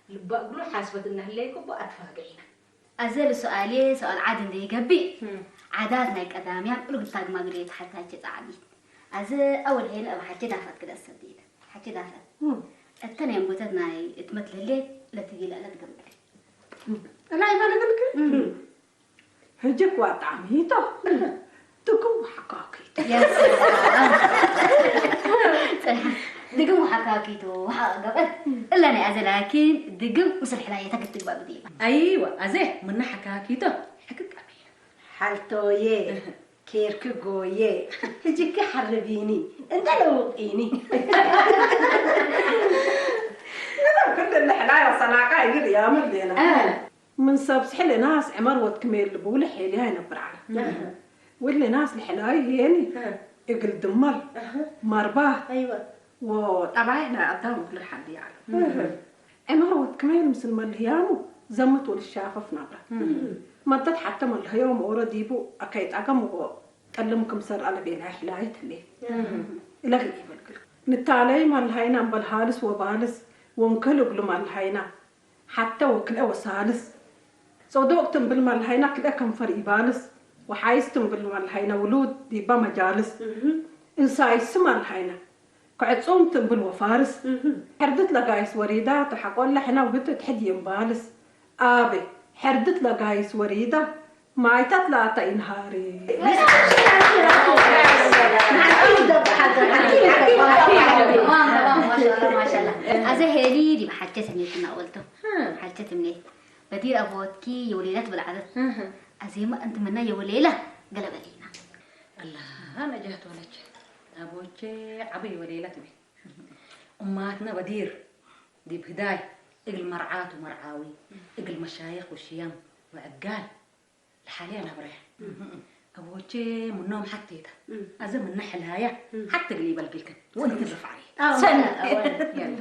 بقولوا حاسبة إنه ليكوا بأتفاجئنا. أزل سؤالي سؤال عادي ده يجبي. عاداتنا كأداميان لو بتلاقي ما قريت حتى تتعلي. أزل أول هيل أو حكي دافت كده السديدة. حكي دافت. التاني يوم قلتنا اتمثل الليل لا تجي لا تقبل. أنا ما نقولك. هجيك وطعميته. تكون حقاقي. يا سلام. دقم وحكاكيتو وحقبل إلا أنا أزل لكن دقم وصل حلاية تقتل بقى بديبة. أيوة أزل من حكاكيتو حكك أبي. حالتويه كيرك جويه هجيك حربيني أنت لو وقيني. أنا كنت اللي حلاية صناعة يقول يا مردينا. من صبح حلي ناس عمر وتكمل بقول حيلي هاي نبرعنا. واللي ناس الحلاية هيني يقل دمر مرباه. أيوة. وطبعا احنا قدام كل حد يعرف. عمر وتكمل مثل ما الهيامو زمت والشافة في نبرة. مدت حتى ما الهيام ورا ديبو أكيد أقام وكلمكم سر على بينها حلاية اللي. إلى غير نتعلي ما الهينا بالهالس وبالس ونكلوا بلو ما الهينا حتى وكلا وسالس. صدقتم بالما الهينا كلا كم فرق بالس وحايستم بالما الهينا ولود ديبا مجالس. إنساي سما الهينا. قعد صومت بالوفارس حردت لقايس وريدة تحقول لحنا وبنت تحدي مبالس آبي حردت لقايس وريدة ما يتطلع تنهاري ما شاء الله أزهري دي بحاجة سنيتنا قلته حاجة مني بدير أبوتكي يوليلات بالعدد أزيما أنت منا يوليلة قلب علينا الله أنا جهت ولك أبوتي عبي وليلة بي أماتنا بدير دي بهداي إقل مرعات ومرعاوي إقل مشايخ وشيام وعقال لحالي أنا بريح أبوتي من نوم حتى إذا أزم النحل هاي حتى قليب القلكن وأنت ترفع عليه سنة يلا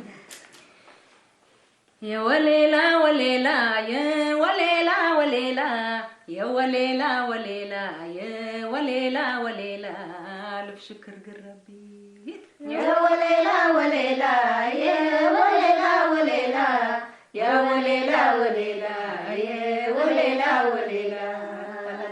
يا وليلة وليلة يا وليلة وليلة يا وليلة وليلة يا وليلة وليلة ألف شكر قربي يا وليلة وليلة يا وليلة وليلة يا وليلة وليلة يا وليلة وليلة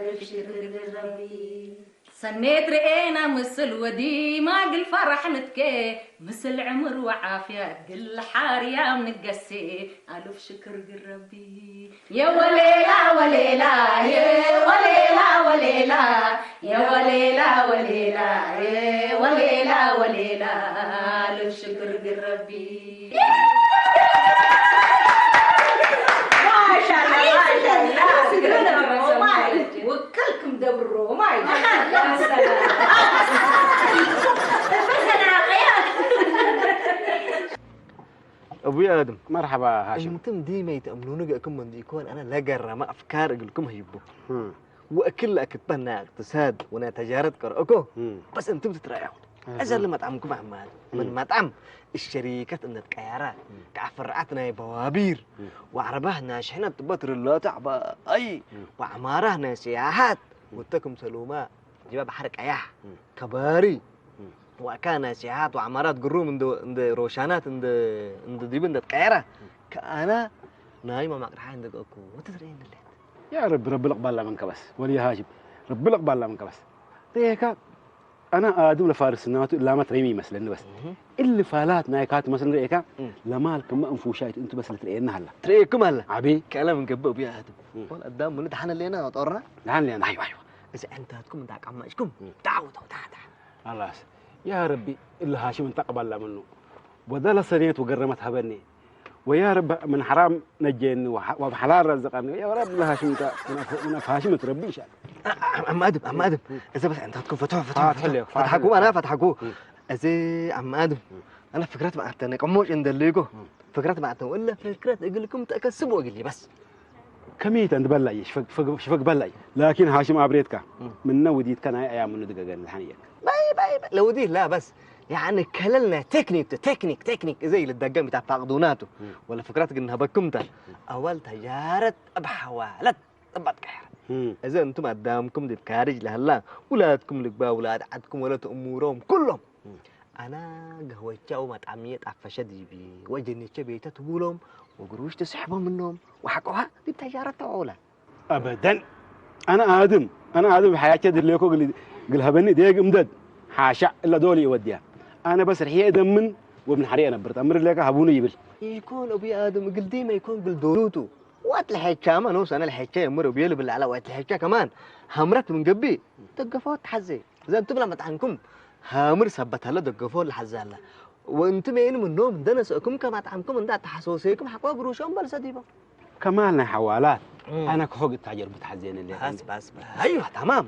ألف شكر ربي سنيت رئينا مثل ودي ما قل فرح نتكي مثل عمر وعافية قل حارية من القسي ألف شكر قل ربي يا وليلة وليلة يا وليلة وليلة يا وليلة وليلة يا وليلة وليلة ألف شكر قل ربي ما شاء الله وكلكم دبروا ما يا سلام ابوي ادم مرحبا هاشم انتم ديما يتامنونك كم من يكون انا لا قرر ما افكار لكم هيبو واكل لك تبنى اقتصاد وانا تجاره كرأكو بس انتم تتريحون ازل مطعمكم عمال من مطعم الشركات ان تكيرات كعفرعتنا بوابير وعربهنا شحنه بطر لا تعبى اي وعمارهنا سياحات وتكم سلوما جباب حرق اياح كباري وكان سياحات وعمارات قروم عند روشانات عند ديب عند القاهرة كأنا نايمة مع رحاين دقوكو وتدرين اللي يا رب الأقبال منك بس ولي هاشم رب الأقبال منك بس ريكا أنا آدم لفارس النوات لا ما تريمي مثلا بس اللي فالات نايكات مثلا ريكا لما لكم ما انفوشايت انتم بس اللي ترينا هلا تريكم هلا عبي كلام نقبب يا آدم ولا قدام من دحنا اللي أنا طورنا دحنا اللي أنا أيوه إذا أنت هتكون داك عم إيشكم تعود تعال الله يا ربي اللي هاشم تقبل منه وذل سريت وقرمت هبني ويا رب من حرام نجيني وبحلال رزقني يا رب الله هاشم من هاشم تربي ان شاء الله عم ادم اذا بس انت هتكون فتحكوا انا فتحكوا اذا عم ادم انا فكرت ما اعتنك اموش عند الليكو فكرت ما اعتنك ولا فكرت اقول لكم تكسبوا اقول لي بس كميت عند بلاي شفق بلاي لكن هاشم ابريتك من نوديت كان ايام من دقه الحنيه باي لو دي لا بس يعني كللنا تكنيك زي الدقام بتاع فاقدوناته ولا فكرتك انها بكمته اول تجاره بحوالت طبت كحر اذا انتم قدامكم دي بكارج لهلا اولادكم لقبا اولاد عدكم ولا امورهم كلهم انا قهوتشا ومطعميه عفشه دي بي وجنيتش بيته تبولهم وقروش تسحبهم منهم وحقوها دي بتجاره تعوله ابدا انا ادم بحياتي دي ليكو قلها بني ديق امدد حاشا الا دولي يوديها انا بس رحيه دمن وابن حريه انا برت امر لك هبوني يبل يكون ابي ادم قل ديما يكون قل دولوتو وقت الحكا ما نوصل انا الحكا يمر وبيلب اللي على وقت الحكا كمان همرت من قبي دقفوت تحزي زي انتم لما تعنكم هامر ثبتها له دقفوت لحزاله وانتم مين منهم دنسكم كما تعنكم ان تحسوسيكم حقوا قروشهم بل سديبه كمالنا حوالات انا كحوق التاجر بتحزين اللي بس ايوه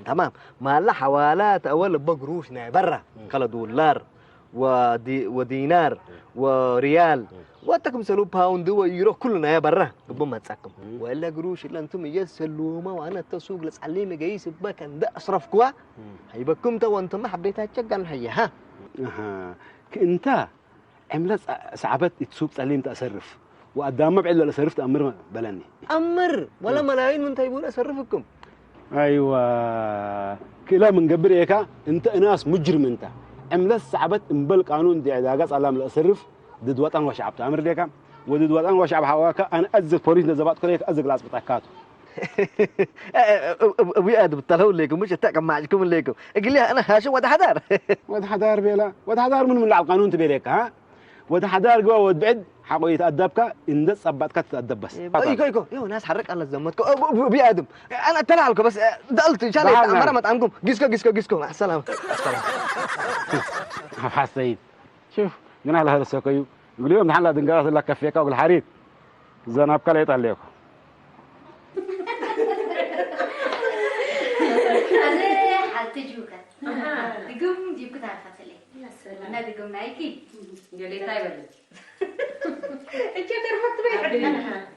تمام ما لا حوالات اول بقروشنا برا كلا دولار ودينار وريال واتكم سلو باوند ويورو كلنا يا برا قبل ما تسكم ولا قروش الا انتم يسلوما وانا التسوق لسعليمي جايس بك ان ده اصرفكوا هيبكم تو وانتم ما حبيتها تشقن هيا ها انت عملت صعبت تسوق تعليم تصرف وقدام ما بعد اصرف تامر بلني امر ولا ملايين من تيبون اصرفكم ايوه كلا من قبل ايكا انت ناس مجرم انت عملت صعبت انبل قانون دي عداقات علام الاصرف ضد وطن وشعب تامر ليكا وضد وطن وشعب حواكا انا ازق بوليس نزبات كليك ازق لاس بتاكاتو ابوي ادم طلعوا لكم مش تاكم معكم لكم قال لي انا هاشم ود حدار بيلا ود حدار من على القانون تبي لك ها ود حدار جوا ود بعد حقو يتأدبك إن صبتك تتأدب بس ايكو يو ناس حرك الله زمتكم ابوي ادم انا طلع لكم بس دلت ان شاء الله مره ما تعنكم قسكو مع السلامه حسيت شوف من على هذا السوكيو يقول لهم نحن لا دنقاس لك كفيك وقل حريت زناب كلا يطلعكم تجوكا دقم جيبك تعرفت لي يا سلام أنا دقم نايكي قالي طيب أنت تعرفت بيه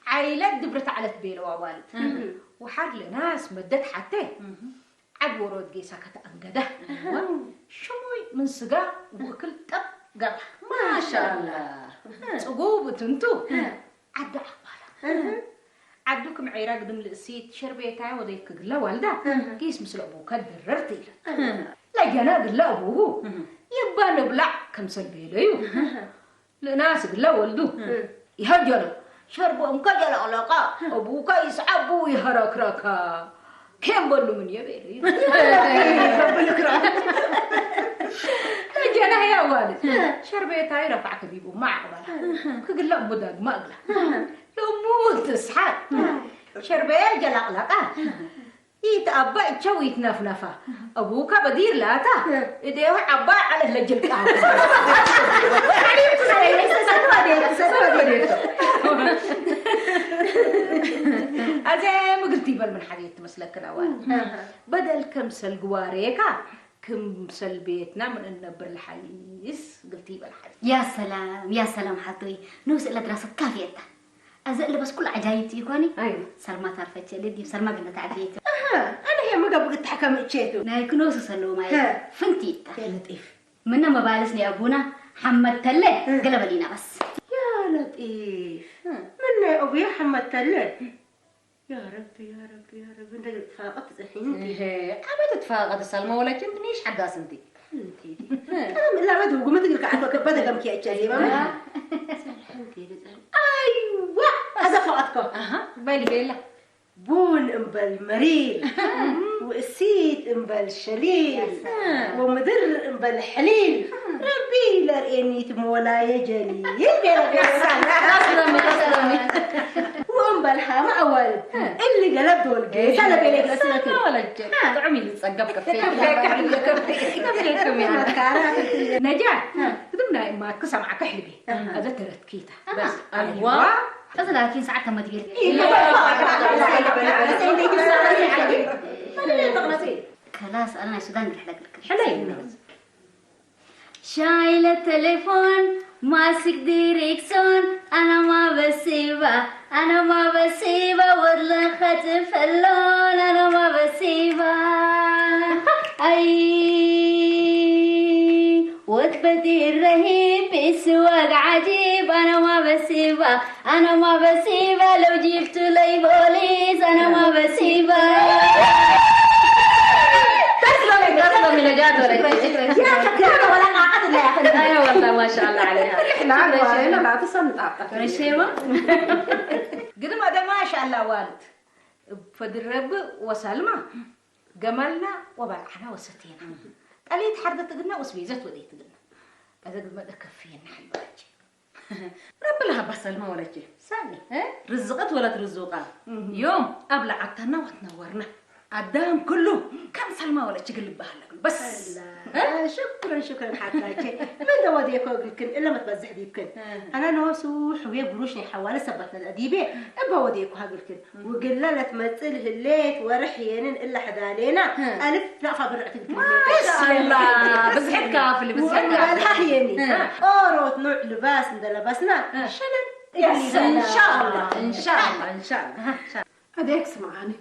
عائلات دبرت على تبيل ووالد وحر لناس مدت حتى عد ورود جيسا كتأنقده شموي من سقا وكل طب قال ما شاء الله صقوبة انتو عد عقبالة عدوكم عراق دم الاسيت شربيتها وذيك قلا والده كيس مثل ابوك دررتي لا جنا قلا ابوه يبا نبلع كم سلبيليو لناس قلا والدو يهجلوا شربوا مكجل علاقه ابوك يسعبوا يهركركا كم بقول من يبيري أنا يا والد شربيت هاي رفعك بيبو ما أقبل كقول لا بدك ما أقبل لو موت تسحب شربيت جلقلقة يتأبى تشوي يتنفنفة أبوك بدير لا تا إذا هو عبا على اللجل كهوة أزاي ما قلتي بل من حديث مسلك الأول بدل كمسل قواريكا كمسل بيتنا من النبر الحديث قلتي بالحديث يا سلام حطوي نوس إلا دراسة كافية أزل بس كل عجايبتي يكوني أيوة سلمى تعرفتي لدي سلمى قلنا تعديت أنا هي ما قبل تحكم تشيتو نايك نوس سلو ماي فنتي يا لطيف منا ما بالسني أبونا حمد تله قلب لينا بس يا لطيف من أبويا حمد تله يا ربي يا ربي يا ربي انت فاقت الحين قامت تفاقد سلمى ولا كنتنيش حداس انتي انا لا ما تقول ما تقول عفوا بدا قام كي اتشالي ما ايوه هذا فقطك بالي بيلا بون امبل مريل واسيت امبل شليل ومدر امبل حليل ربي لا راني تمولا يا جليل وامبل حما اول اللي قلب دول جيس انا بينك لسنك ولا جد طعمي اللي تصقب كفيك كفيكم يا نجاح قدمنا ما تكسر معك حلبي هذا ترتكيته بس أيوة بس لكن ساعتها ما تقدر خلاص أنا السودان حلي شايلة التليفون ماسك ديريكسون أنا ما بسيبه والله خطف اللون أنا ما بسيبه أي وثبتي الرهيب بسواق عجيب أنا ما بسيبه لو جبت لي بوليس أنا ما بسيبه تسلمي نجاة ولا قاعد لا ياخذ أيوة والله ما شاء الله عليها احنا لا تصنع رشيمة قدم هذا ما شاء الله والد فدرب وسلمى جملنا وبلعنا وستينا قاليت حردت قلنا وسبيزت وديت قلنا هذا قد ما كفينا حلواتي رب لها بسلمى ولا شيء سامي رزقت ولا ترزقها يوم أبلعتنا وتنورنا الدام كله كم سلمى ولا تقلب بهالك بس شكرا حتى من دواديك وقلكن إلا ما تبزح ديبكن أنا نوسو حوية بروشني حوالي سبتنا الأديبة أبا وديك وهاقلكن وقلنا لا تمثله الليت ورحيين إلا حدالينا ألف نقفة برعتك ما شاء الله بزحت كاف اللي بزحت والحيني أوروت نوع لباس ندى لبسنا شنن إن شاء الله هذيك سمعاني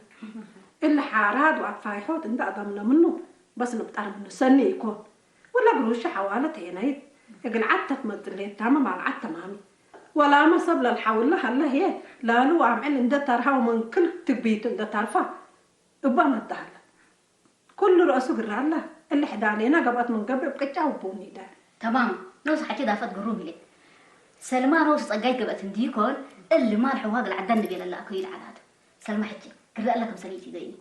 اللي حارات وعفايحوت انت أضمنا منه بس نبتعرف منه سنة يكون ولا قروش حوالة هينايد يقل عدتك مدليت تاما مع العدة مامي ولا ما صبل الحول لها الله هي لا لو عمل اندترها ومن كل تبيت اندترفا ابا ما الدهلا كل رأسه قرر الله اللي حدالينا قبط من قبل بقجة وبوني ده تمام نوس حكي دافت قروبي لك سلمى روس قايد قبط انديكول اللي ما رحوا هذا العدان نبي لله أكيد عداد سلمى حكي قرر لكم سنيتي ديني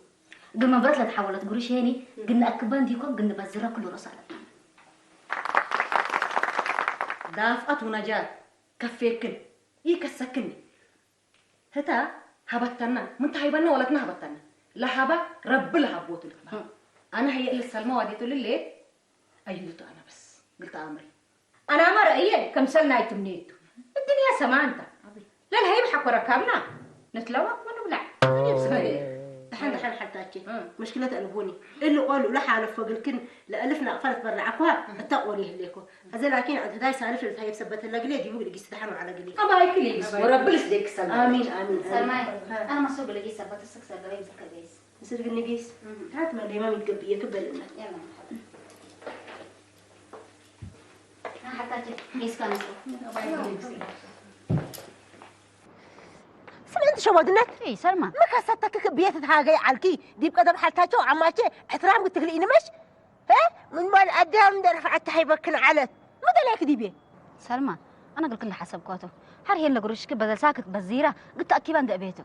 قلنا برات لا تحولت قروش هاني قلنا أكبان ديكم قلنا بزرا كل رسالتنا دافقت ونجاة كفيكن يكسكني هتا هبتنا من تهيبنا ولا تنهبتنا لا هبا رب لها بوت لك انا هي اللي سلمى وديته للي ايوت انا بس قلت امري أنا ما رأيي كم سلنا يتمنيتو الدنيا سمانتا لا الهيب حق ركبنا نتلوى ونبلع دحين حتى مشكلة ألبوني اللي قالوا لا حالف فوق الكن لألفنا قفلت برعكوها التقوى ليه ليكو هذا لكن عند هاي سالف اللي هي بسبت اللقلي دي بقول يستحنوا على قلي أما هاي كليس ورب لسديك سلمى آمين سلمى أنا ما سوق لقي سبت السكسر قريب سكر بيس يصير قلني قيس هات ما لي ما متقبيه كبل لنا يلا حتى قيس كان سمعت شو ودنت إيه سلمى ما كسرتك بيتها جاي علكي دي بقدر حالتها عماتي احترام قلت لي مش من مال قدام ده رفعت حيبكن على ما دلك دي بيه سلمى أنا قلت لها حسب كوتو هل هي اللي قروش كي بدل ساكت بزيرة قلت أكيد عند بيته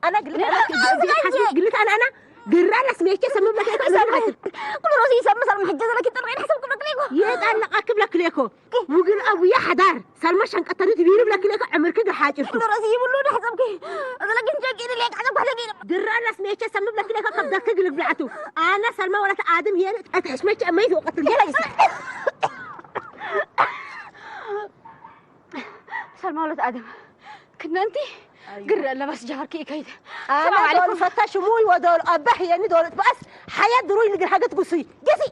أنا قلت أنا قرأنا سميتي سمم لك كل راسي يسمى سلمى حجة لك ترين حسب كل ليكو يتعلق أكب لك ليكو ممكن أبو يا حدار سلمى شان قطرت بيرب لك ليكو عمرك ده حاجة كل راسي يقولون حسبك هذا لكن جاكين ليك حسب حلقين قرأنا سميتي سمم لك ليكو قبضك تقلب بلعته أنا سلمى ولا آدم هي أتحشمت أميز وقتل جلس سلمى ولد آدم كنا أنتي قرر لا بس جهر كي كيد أنا دول فتاش موي ودول أبح يعني دول بس حياة دروي نقدر حاجة تقصي جسي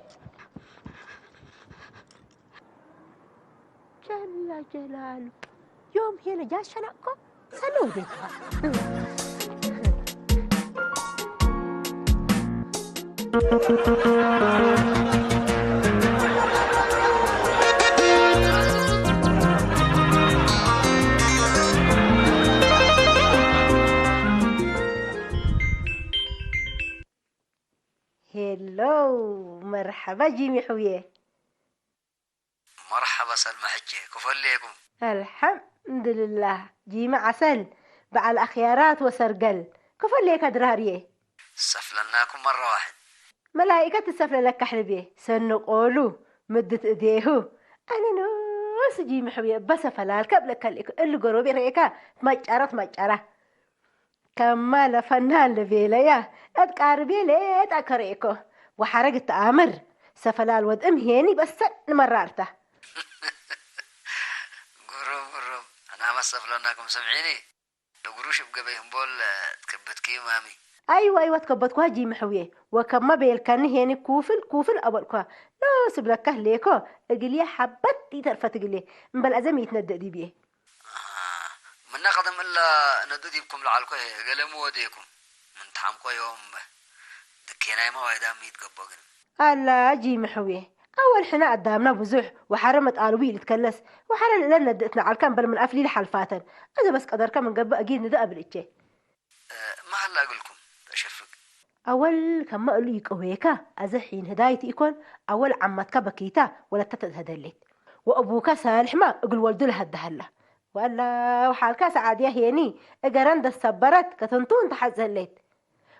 جل جلاله يوم هنا جاء شنقه سنودي هلو مرحبا جيمي حويه مرحبا سلمى حجة كفر ليكم الحمد لله جيمي عسل بعد الأخيارات وسرقل كفر ليك أدراريه سفلناكم مرة واحد ملائكة السفلة لك حلبيه سنقولوا مدت إيديه أنا نوس جيمي حويه بس فلالك قبلك اللي قروبي ريكا مجرة كمال فنان لبيليا أتقاربي ليت أكريكو وحرقت أمر سفلال ود هيني بس مرارته قروب أنا ما سفلناكم سمعيني لقروش بقبيهم بول تكبتكي مامي أيوة تكبتكوها جي محويه وكما بيلكن هيني كوفل أبلكوها لا سبلكه ليكو أقليه حبتي ترفت قليه مبل أزمي يتندق دي بيه من قدم إلا ندودي بكم لعالكو قلموا وديكم من تحامكو يوم دكينا ما وايدا ميت قبقن ألا جي محويه أول حنا قدامنا بزح وحرمت قالوي تكلس وحرم لنا ندقتنا على الكم بل من أفليل حلفاتن هذا بس قدر كم من قبل أكيد ندق قبل إتشي ما هلا أقولكم أشفق أول كم قالوا يقويكا أزحين هدايتي يكون أول عمتك بكيتا ولا تتهدلت وأبوك سالح ما أقول ولد لها الدهلة ولا وحالك سعادية هيني اجرند السبرت كتنطون تحزلت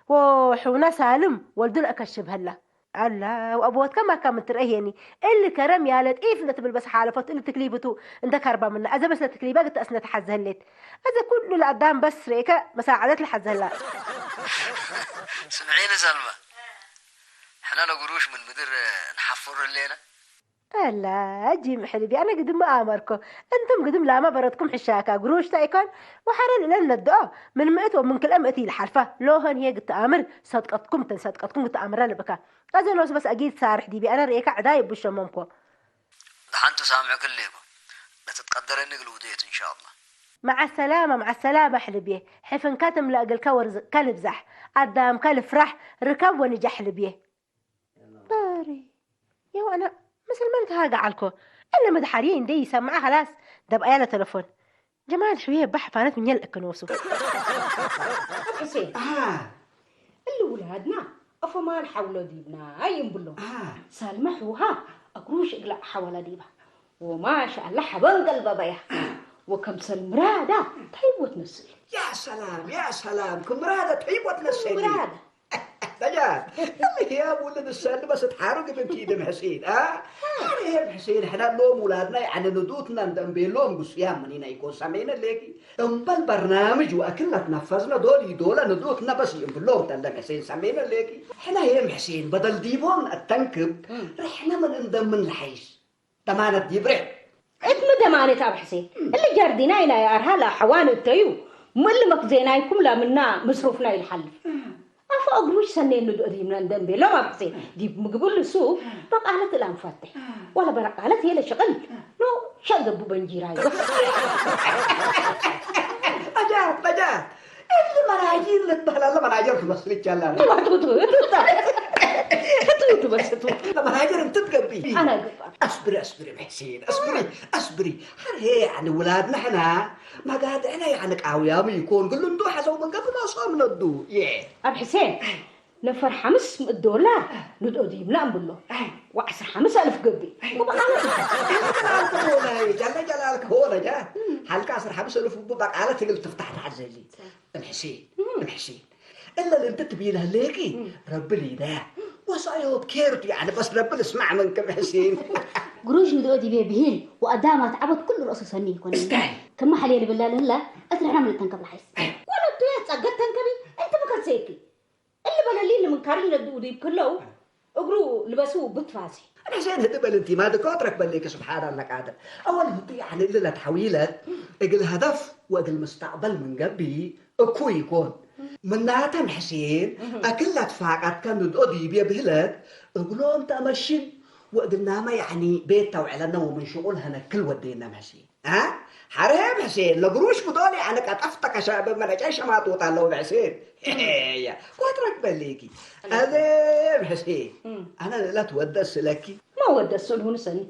وحونا سالم ولدل اكشب هلا الله وابوات كما كان ترهيني اللي كرم يالت ايف نتبل بس حالفت اللي تكليبته عند كربا من اذا بس التكليبه قلت اسنه تحزلت هذا كله اللي قدام بس ريكا مساعدات الحزلات سمعيني سلمى احنا لقروش من مدير نحفر الليله لا جيم حلبي أنا قدم ما أمركم أنتم قدم لا ما بردكم حشاكا قروش تايكون وحرل لنا الدعاء من مئة ومن كل أمتي الحرفة لو هن هي قد تأمر صدقتكم قد تأمر لبكا هذا لو بس أجيد سارح دي بي أنا ريكا عدايب بشممكم دحنتو سامع كليكم لا تتقدر إنك الوديت إن شاء الله مع السلامة حلبيه حفن كاتم لاقل كور كلب زح قدام كلب فرح ركب ونجح حلبيه باري يو أنا مثل ما انت هاقع عليكم الا مدحرين دي يسمعها خلاص ده بقى له تليفون جمال شويه بحفانات من يلقى كنوسو حسين الولادنا افما حول ديبنا هاي نقول سالمحوها اقروش اقلع حول ديبها وما شاء الله حبان قلبها بيها وكم سالمراده طيب وتنسل يا سلام كم مرادة طيب وتنسل مرادة نجاة اللي هي ولد السن بس تحارق بنتي حسين يا حسين احنا لوم ولادنا يعني ندوتنا ندم لهم قصيام منينا يكون سامعين ليكي بالبرنامج واكلنا تنفذنا دول ندوتنا بس يقولون تلا حسين سامعين ليكي احنا يا حسين بدل ديبون التنكب رحنا من ندم من الحيش تمانة ديب رح اتم دمانة ابو حسين اللي جاردينا الى يا ارهلا حوان التيو ملمك زينايكم لا منا مصروفنا الحلف أقروش سنين ندو أديمنا ندم بي لما بحسين دي مقبول السوق بقالة الآن فاتح ولا برقالة هي لشغل نو شغل ببنجيراي أجاب اللي مراجين لتبهلا لا مراجين في مصر الجلال تو بس مراجين تتقبي أنا قبل أصبري بحسين أصبري هي يعني ولادنا حنا ما قاعد انا يعني قاويامي يكون قل له ندو حسوا من قبل ما صامنا ندو ابو حسين نفر $500 ندو ديبنا نقول وعسر 5000 قبي جلالك هو رجال هل كاسر 5000 بقالة تقل تفتح تعزلي الحسين الا اللي انت تبي له ليكي رب لي ده وصايوب كيرت يعني بس رب اسمع منك حسين قروش ندودي بيه بهين وقدامها تعبت كل رأس سنيه كون كم حليل بالله لا أترى عمل تنكب الحس ولا تويت سقط تنكبي انت ما كنت سيكي اللي بلالين من كارين الدودي كله اقروا لبسوه بتفاسي حسين هدبل انت ما دكاترك بليك سبحان الله قادر اول هدي يعني اللي تحويلت اقل هدف واقل مستقبل من قبي اكو يكون من ناتم حسين اكلت فاقت كان ندودي بيه بهلك اقولهم تمشين وقلنا ما يعني بيتها وعلنا ومن شغلها نكل ودينا ماشي ها حرام حسين لقروش بدولي عنك اتفتك شاب ما رجعش ما توطى له حسين يا قدرك بليكي هذا حسين انا لا تودس لك ما ودس له نسني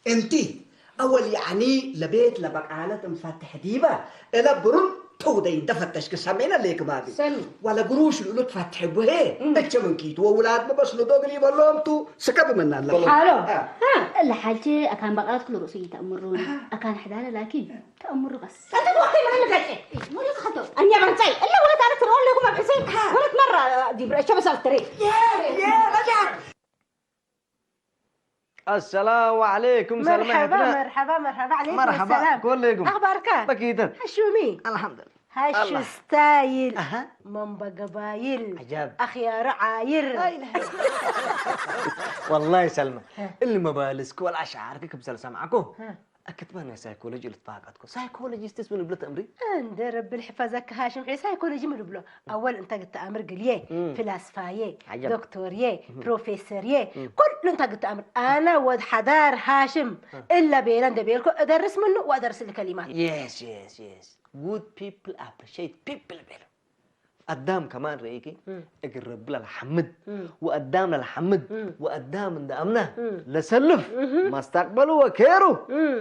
انتي اول يعني لبيت لبقالة مفتح ديبه الى برن تودي دفتش كسامينا ليك ما بي ولا قروش اللي تفتح به انت من كيت واولاد ما بس لدوغلي والله انتو سكب منا الله حالو ها الا حاجه اكان بقرات كل رؤسي تامرون اكان حداله لكن تامر بس انت وقتي ما لك شيء مو يخطو اني بنتي الا ولا تعرف تقول لكم حسين ولا مره دي برشا بس الطريق يا رجع السلام عليكم مرحبا عليكم السلام كلكم اخبارك بكيتن هشومي الحمد لله هشو ستايل من بقبايل عجب اخيار عاير والله سلمى اللي ما بالسك ولا اشعارك كبسل سمعكم اكتب انا سايكولوجي لتفاقتكم سايكولوجي استسمن بلت امري عند رب الحفظك هاشم عيسى سايكولوجي من بلو اول انت قلت امر قليه فلسفايه دكتوريه بروفيسوريه كل انت قلت امر انا ود حدار هاشم الا بيلان دبيلكم ادرس منه وادرس الكلمات يس good people appreciate people better قدام كمان رأيكي اقرب للحمد وقدام للحمد وقدام ندامنا لسلف ما استقبلوا وكيروا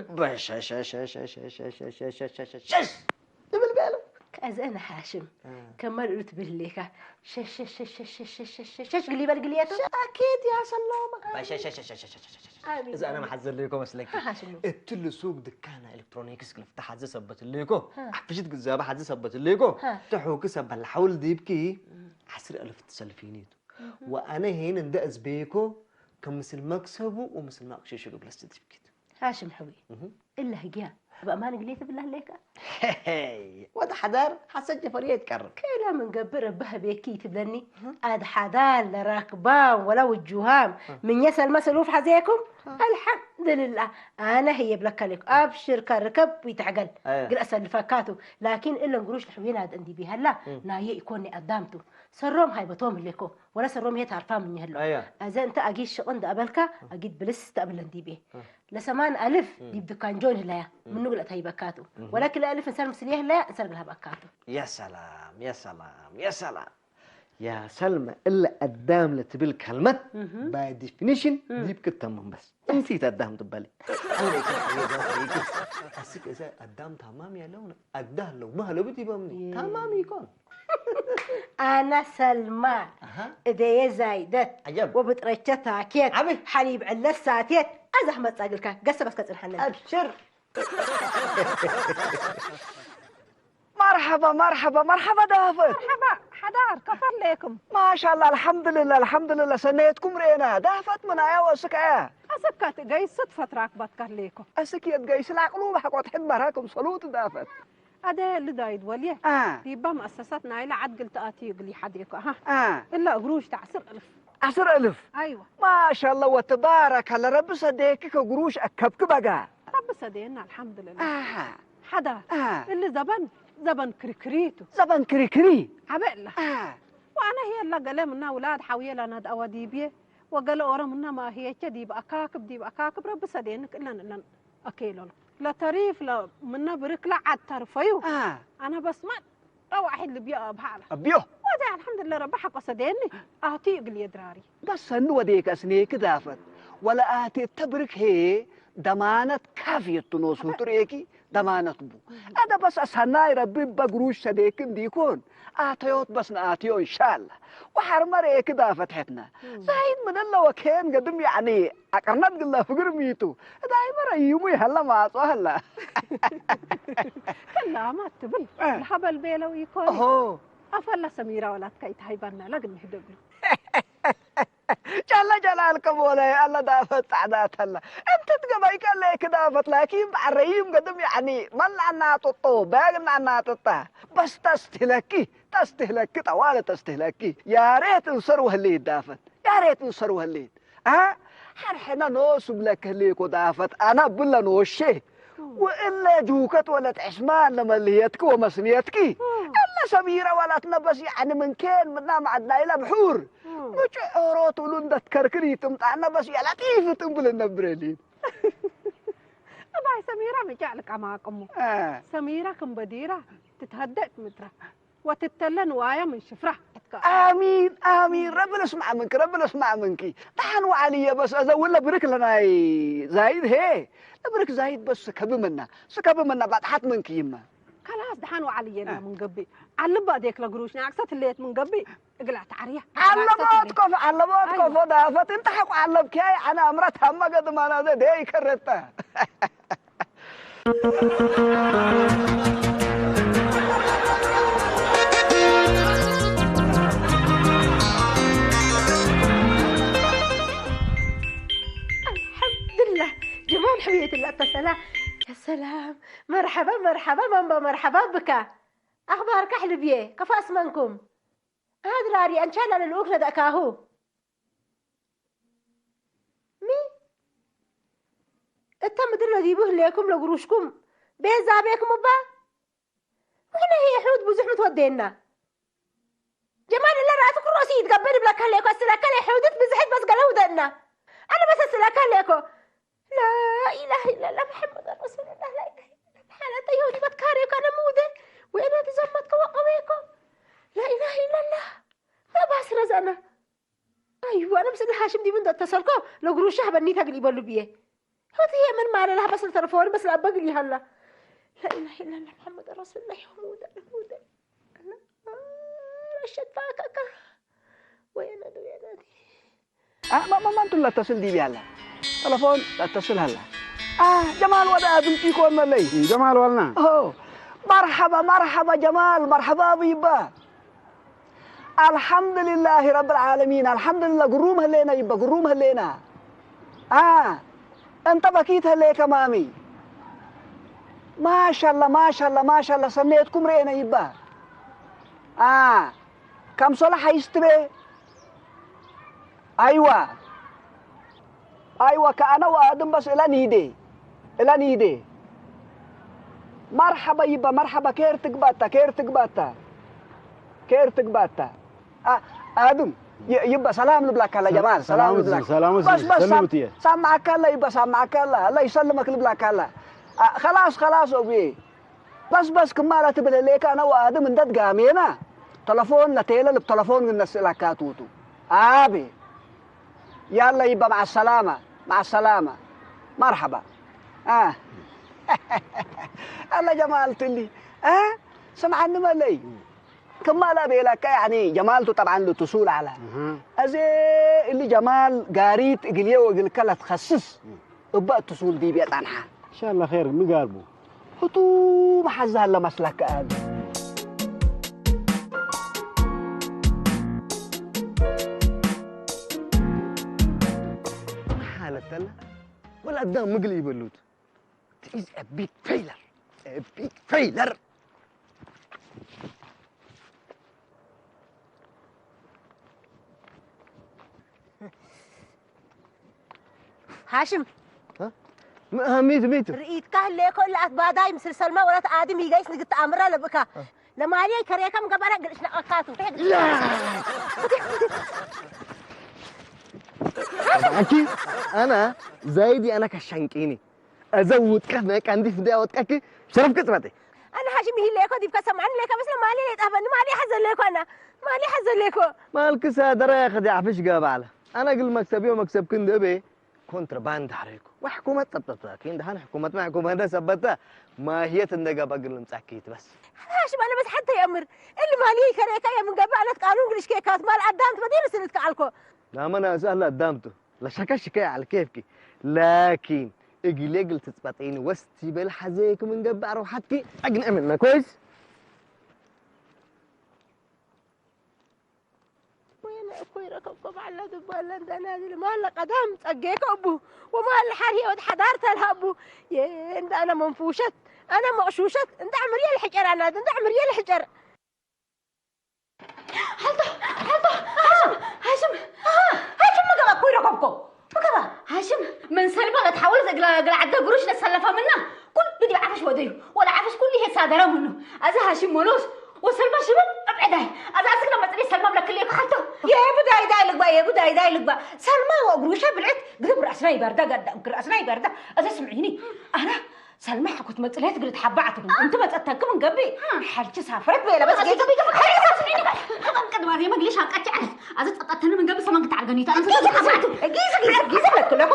بش دبل بالو كأزانا هاشم كمال قلت بالليكا شش قلي بالقلياتو اكيد يا سلامة اذا انا محذر لكم اسلكي التل سوق دكانه الكترونيكس اللي فتح حد ثبت لكم حبشت جزابه حد ثبت لكم تحو كسب الحول ديبكي 10,000 تسلفينيتو وانا هنا ندأز بيكو كمثل مكسبه ومثل ما اقشيش قبل استدفكت هاشم حبي الا هجا بأمان قليت بالله ليك وده حدار حسجل فريد كرك كلا من قبر بها بيكي تبلني اد حدار لراكبان ولو الجهام من يسال مسلوف حزيكم الحمد لله انا هي بلك لك ابشر كركب ويتعقل قل اسال فكاتو لكن الا نقروش الحوين هاد عندي بها لا نايه يكونني قدامته سروم هاي بتوم لكو ولا سروم هي تعرفان مني هلا اذا انت اجي شقند قبلك اجيد بلس تقبل عندي به لسمان الف يبدو كان جون هلا من نقلت هاي بكاتو ولكن الالف انسان مسليه هلا انسان لها بكاتو يا سلام يا سلام يا سلام يا سلمى الا قدام لتبل كلمه باي ديفينيشن دي بكتمم بس نسيت قدام تبالي اسك اذا قدام تمام يا لون قدام لو ما لو بتي بمني تمام يكون انا سلمى اذا زايدت عجب وبترشتها كيت حليب على الساعتين ازحمت صاقلك قصه بس كتر حنان ابشر مرحبا دافت مرحبا حدار كفر لكم ما شاء الله الحمد لله سنيتكم رينا دافت من ايا وسكايا اسكت جاي صدفه راكبت لكم اسكيت جاي سلاقلو بحق وتحب براكم صلوت دافت هذا اللي دايد وليه يبقى مؤسساتنا الى عد قلت اتي يقلي حديكم الا قروش تاع 10,000 10,000 ايوه ما شاء الله وتبارك الله رب صديقك قروش اكبك بقى رب صديقنا الحمد لله حدا اللي زبن كريكريتو زبن كريكري عبقله وانا هي اللي قال منا اولاد حويله ناد اوديبيه وقال اورا منا ما هي كدي باكاكب رب صديقك الا اكيلو لا طريف لا منا بركلا عاد ترفيو انا بس ما واحد اللي بيا بحاله ابيو وده الحمد لله رب حق صديقني اعطي قلي دراري بس انو وديك اسنيك دافت ولا اتي تبرك هي ضمانه كافيه تنوسو تريكي ضمانه بو انا بس اسناي ربي بقروش صديقكم ديكون اتيوت بس ناتيو ان شاء الله وحرمر كده فتحتنا زايد من الله وكان قدم يعني اقرنت قلنا فقر ميتو دايما يومي هلا ما هلا كلا ما تبل الحبل بيلو يكون أفلا سميرة ولا تكيت هايبنا لقد مهدقلو جل جلالكم ولا الله دافت عدات الله انت تقبل قال لك دافت لكن بعريم قدم يعني من عنا تطو باغن عنا تطا بس تستهلكي طوال تستهلكي يا ريت نصروا هاللي دافت يا ريت نصروا هاللي ها حنا نوسب لك اللي دافت انا بلا نوشي والا جوكت ولا تعشمان لما ليتك ومسنيتك الا سميره ولا تنبس يعني من كان منا مع الى بحور مش اوروت ولون تكركري تمطعنا بس يا لطيف تنبل النبرلي أبا سميرة مجعلك أماكم سميرة كم بديرة تتهدأ مترة وتتلن وايا من شفرة آمين آمين ربنا اسمع منك ربنا اسمع منك طحنوا علي بس إذا ولا برك لنا زايد هي برك زايد بس سكب منا بعد حط منك يما خلاص دحانوا علينا من قبي علم بقديك لقروشنا عكست الليت من قبي اقلع تعريها علموتكم ودافت انت حق علمك يا انا امرتها ما قد ما انا دي كرتها الحمد لله جمال حبيبتي الله تسلام يا سلام مرحبا ماما مرحبا بك اخبارك احلى بيه كيف اسمنكم هذا لاري ان شاء الله للوكله دكاهو مي التم دلو ديبوه ليكم لقروشكم بيزا بيكم با وهنا هي حود بزحمة ودينا جمال اللي رأتك الرأسي يتقبل بلك هليكو السلاكة لي حودت بزحت بس قالوا دنا أنا بس السلاكة ليكو لا إله إلا الله محمد رسول الله لا إله إلا الله حالة يهودي بتكاريك أنا مودة وأنا تزمتك وقويكو لا إله إلا الله لا بس رزقنا أيوة أنا مسك الحاشم دي من اتصلكو لو قروشها بني تقلي بلو بيه هذه من معنا لها بس التلفون بس الأبا قلي هلا لا إله إلا الله محمد رسول الله حمودة رشد باكك وين ما انتم لا اتصل دي بيها تلفون لا اتصل هلا جمال ودا بنتي كون ملي جمال ولنا مرحبا جمال مرحبا بيبا الحمد لله رب العالمين الحمد لله قروم هلينا يبا قروم هلينا انت بكيت هليك مامي ما شاء الله سميتكم رينا يبا كم صلاح يستبي ايوه كأنا وادم بس الى نيدي مرحبا يبا مرحبا كيرتك باتا ادم يبا سلام لبلاك هلا جمال سلام لبلاك بس سامعك الله يبا سامعك الله يسلمك لبلاك هلا خلاص أبي بس كمالة تبلي ليك أنا وآدم من داد قامينا تلفون لتيلا لبتلفون من السلاكات وتو أبي يلا يبا مع السلامة مرحبا الله جمال تلي سمعني مالي كمالة بيلك يعني جمالته طبعا له تصول على أزي اللي جمال قاريت إقليه وإقل كلا تخصص وبقى تصول دي بيت عنها ان شاء الله خير مقاربه حطو محزها الا مسلك ادم حالة تلا ولا قدام مقلي بلوت is a big failure هاشم ميت رئيت كهل كل أتباداي مثل سلمى ولا آدم يجيس نقط أمره لبكا لما عليه كريه كم قبرة قلش نقاطه لا أكيد أنا زايدي أنا كشنكيني أزود كهناك عندي في دعوة كاكي شرف كسبتي أنا هاشم هي ليكو دي بكسم عن ليكو بس لما عليه يتأهبني ما عليه حزن ليكو أنا ما عليه حزن ليكو مالك سادرة يا خدي عفش قابعلة أنا قل مكسبي ومكسب كند أبي كونترباند عليكم وحكومة تبتاكين ده حكومة ما حكومة ده سبتها ما هي تندقى بقل مساكيت بس هاشم أنا بس حتى يأمر اللي ما عليه كريه كايا من قبل على قانون قلش كيكات مال قدامت مدينة سنتك عليكم لا ما أنا سهل قدامته لا شكاية على كيفك لكن اجي تثبتين وستي بالحزيك من قبل روحتك أجنأ منك كويس ويركبكم على دبالة نازل ما هلا قدام تأجيك أبو وما هلا حريه ود حضارت الهبو يا انت أنا منفوشت أنا مقشوشت انت عمري الحجر أنا انت عمري الحجر هاشم ما قبل كوي ركبكم ما قبل هاشم من سلبة تحاول قل عدا قروش نتسلفها منه كل بدي عفش وديه ولا عفش كل هي صادرة منه أذا هاشم مولوس وسلمى شباب ابعدها اذا اسك لما تري سلمى بلا كليك حتى يا بداي دايلك بقى سلمى وقروشها بالعت قلب راسنا يبردا قد راسنا يبردا اذا سمعيني انا سلمى كنت مطلعت قلت حبعتكم انت ما تتاكم من قبي حالتي سافرت بلا بس جيت سمعيني قد ما ما قليش هقطع عليك اذا تقطعتني من قبل سما قطع الغنيته انا حبعته جيزه لك كلكم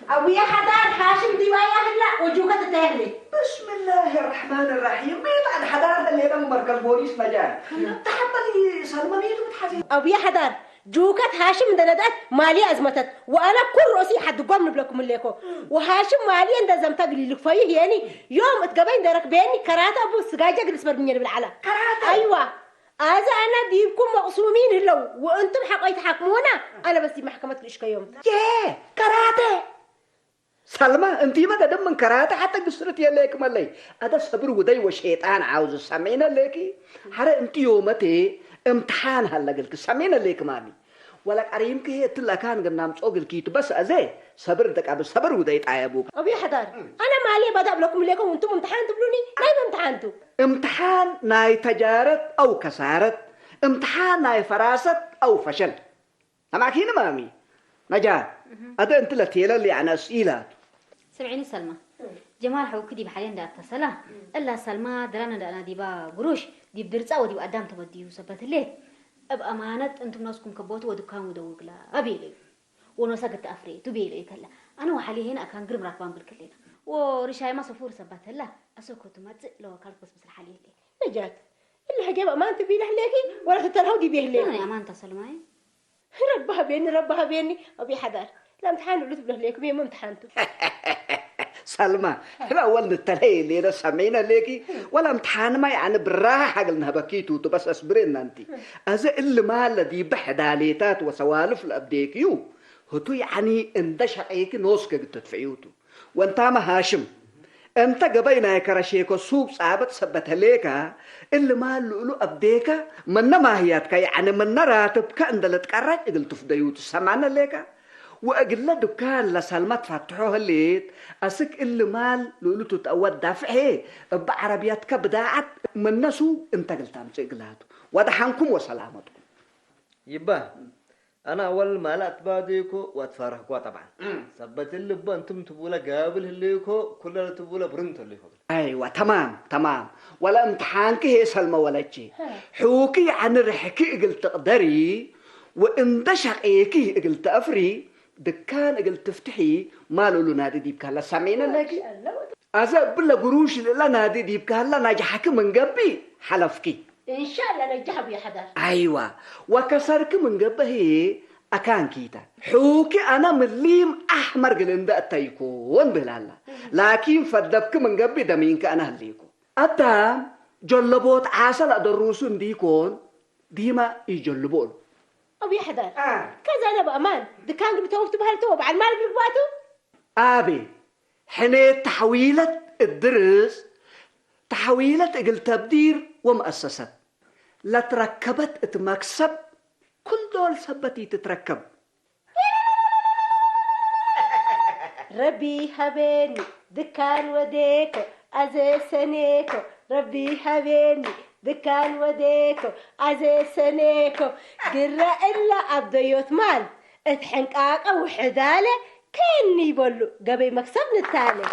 أبويا حدار هاشم ديوايا هلا وجوكة تتهلي بسم الله الرحمن الرحيم بيطلع الحدار اللي هنا مركز بوليس نجاة تحط لي سلمى ميت وتحزين أبويا حدار جوكة هاشم دندت مالي أزمتت وأنا كل رأسي حد قام نبلكم الليكو وهاشم مالي عند زمتا قلي لك فيه يعني يوم اتقبين درك بيني كرات أبو سجاجة جلس برميني بالعلا كرات أيوة هذا أنا ديبكم مقسومين هلو وأنتم حقي تحكمونا أنا بس دي محكمة الإشكا يوم ياه كراتة سلمى انتي ما قدم من كراتة حتى قصرت يليك مالي هذا صبر ودي وشيطان عاوز سمينا ليكي حرا انتي يومتي امتحان هلا قلت سمينا ليك مامي ولك أريمك هي تلا كان قلنا مسوق الكيتو بس أزاي صبر دك أبو صبر ودي تعيبوك أبي حدار أنا مالي بدأ بلكم ليكم وانتم امتحان تبلوني نايم امتحانتو امتحان ناي تجارت أو كسارت امتحان ناي فراست أو فشل أما هنا مامي نجاة هذا أنت لتيلا اللي عن أسئلة سمعيني سلمى جمال حو كدي بحالين دا اتصلا الا سلمى درانا دا انا ديبا قروش ديب درصا ودي قدام تبديو سبت ليه بأمانة انتم ناسكم كبوتو ودكان ودوقلا ابيلي ونسقت افري تبيلي كلا انا وحالي هنا كان قرب راكبان بالكلينا ورشاي ما صفور سبت لا اسوكو تمت لو كانت بس حالي ليه نجات اللي حجاب امان تبي له ليكي ولا تترهودي به ليه انا امان سلمى ربها بيني ابي حدار لا امتحان اللي تبله ليك بيه امتحانته سلمى لا أول نتلهي اللي سمينا ليكي ولا امتحان ما يعني براحة قلنا بكيتو بس أصبرين أنتي أذا اللي ما الذي بحد عليتات وسوالف الأبديكيو هتو يعني اندشق ايك نوسك تدفعيوتو وانت ما هاشم انت قبينا كرشيكو سوق صعبت سبتها ليكا اللي ما اللؤلؤ أبديكا من ما هياتك يعني من راتبك اندلت كرج قلت فديوتو سمعنا ليكا وأقل دكان لسلمى تفتحوها الليت أسك اللي مال لولو تتأود دافعه بعربياتك بداعت من نسو انت قلت عم تقلاتو ودحانكم وسلامتكم يبا أنا أول ما لا أتباديكو وأتفارحكوا طبعا ثبت اللي بقى أنتم تبولا قابل الليكو كلنا تبولا برنت الليكو أيوة تمام ولا امتحانك هي سلمى ولا شيء حوكي عن رحكي قلت تقدري واندشق ايكي قلت أفري دكان قلت تفتحي ما لولو نادي ديبك هلا سمعينا لك أزا بلا قروش لا نادي ديبك هلا ناجحك من قبي حلفكي إن شاء الله نجحب يا حدار أيوة وكسرك من قبه أكان كيتا حوكي أنا مليم أحمر قلندا تيكون بلالا لكن فدبك من قبي دمينك أنا هليكو أتا جلبوت عسل أدروسون ديكون ديما يجلبون أبي حدار كذا أنا بأمان دكان قلت توفت بهالتوب بعد ما لقيت باتو أبي حنيت تحويلة الدرس تحويلة قلت تبدير ومؤسسات لا تركبت اتمكسب كل دول سبتي تتركب ربي هبيني دكان وديكو أزي سنيكو ربي هبيني دكان وديكو أزي سنيكو قرأ إلا أبديوت مال اتحنك وحدالة كأني بولو قبي مكسبنا التالي